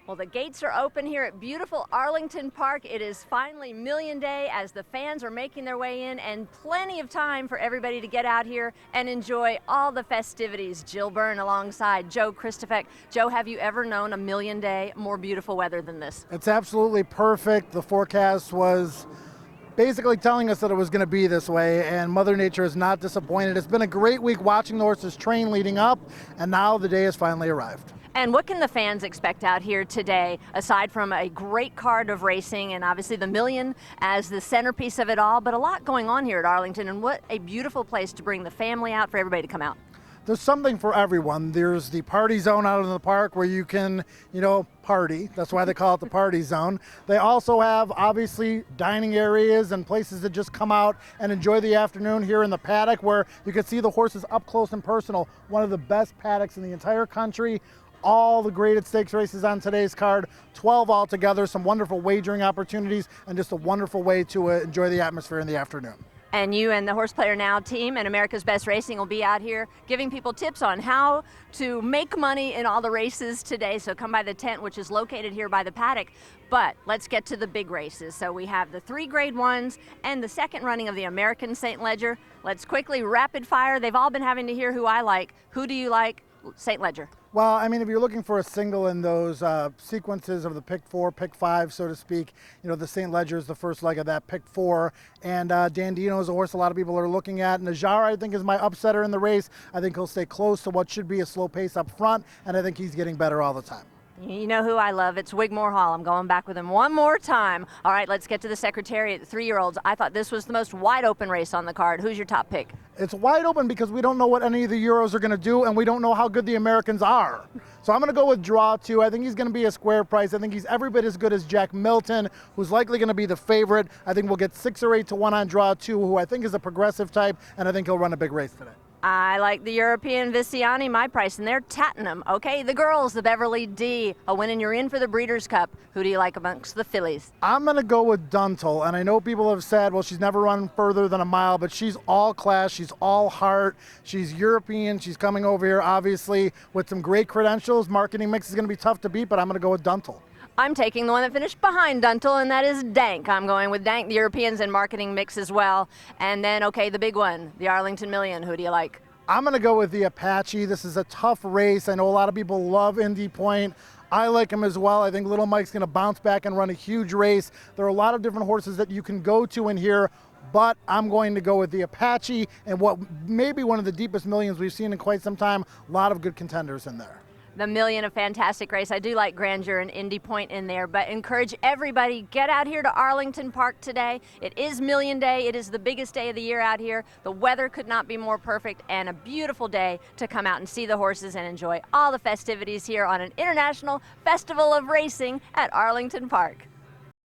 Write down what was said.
Well, the gates are open here at beautiful Arlington Park. It is finally Million Day as the fans are making their way in, and plenty of time for everybody to get out here and enjoy all the festivities. Jill Byrne alongside Joe Christopher. Joe, have you ever known a Million Day more beautiful weather than this? It's absolutely perfect. The forecast was basically telling us that it was going to be this way, and Mother Nature is not disappointed. It's been a great week watching the horses train leading up, and now the day has finally arrived. And what can the fans expect out here today, aside from a great card of racing and obviously the Million as the centerpiece of it all, but a lot going on here at Arlington, and what a beautiful place to bring the family out, for everybody to come out. There's something for everyone. There's the party zone out in the park where you can, party. That's why they call it the party zone. They also have, obviously, dining areas and places to just come out and enjoy the afternoon here in the paddock, where you can see the horses up close and personal. One of the best paddocks in the entire country. All the graded stakes races on today's card, 12 altogether, some wonderful wagering opportunities, and just a wonderful way to enjoy the atmosphere in the afternoon. And you and the Horse Player Now team and America's Best Racing will be out here giving people tips on how to make money in all the races today. So come by the tent, which is located here by the paddock. But let's get to the big races. So we have the 3 grade ones and the second running of the American St. Ledger. Let's quickly rapid fire. They've all been having to hear who I like. Who do you like? St. Ledger. Well, if you're looking for a single in those sequences of the pick 4, pick 5, so to speak, the St. Ledger is the first leg of that pick 4. And Dandino is a horse a lot of people are looking at. Najar, I think, is my upsetter in the race. I think he'll stay close to what should be a slow pace up front, and I think he's getting better all the time. You know who I love. It's Wigmore Hall. I'm going back with him one more time. All right, let's get to the Secretariat, the 3-year-olds. I thought this was the most wide open race on the card. Who's your top pick? It's wide open because we don't know what any of the Euros are going to do, and we don't know how good the Americans are. So I'm going to go with draw 2. I think he's going to be a square price. I think he's every bit as good as Jack Milton, who's likely going to be the favorite. I think we'll get 6 or 8 to 1 on draw 2, who I think is a progressive type, and I think he'll run a big race today. I like the European Viziani, my price, and they're Tattenham. Okay, the girls, the Beverly D. A win and you're in for the Breeders' Cup. Who do you like amongst the fillies? I'm going to go with Duntle, and I know people have said, well, she's never run further than a mile, but she's all class, she's all heart, she's European, she's coming over here, obviously, with some great credentials. Marketing mix is going to be tough to beat, but I'm going to go with Duntle. I'm taking the one that finished behind Duntle, and that is Dank. I'm going with Dank, the Europeans and marketing mix as well. And then, okay, the big one, the Arlington Million. Who do you like? I'm going to go with the Apache. This is a tough race. I know a lot of people love Indy Point. I like him as well. I think Little Mike's going to bounce back and run a huge race. There are a lot of different horses that you can go to in here, but I'm going to go with the Apache and what may be one of the deepest millions we've seen in quite some time. A lot of good contenders in there. The Million, a fantastic race. I do like Grandeur and Indy Point in there, but encourage everybody, get out here to Arlington Park today. It is Million Day. It is the biggest day of the year out here. The weather could not be more perfect, and a beautiful day to come out and see the horses and enjoy all the festivities here on an International Festival of Racing at Arlington Park.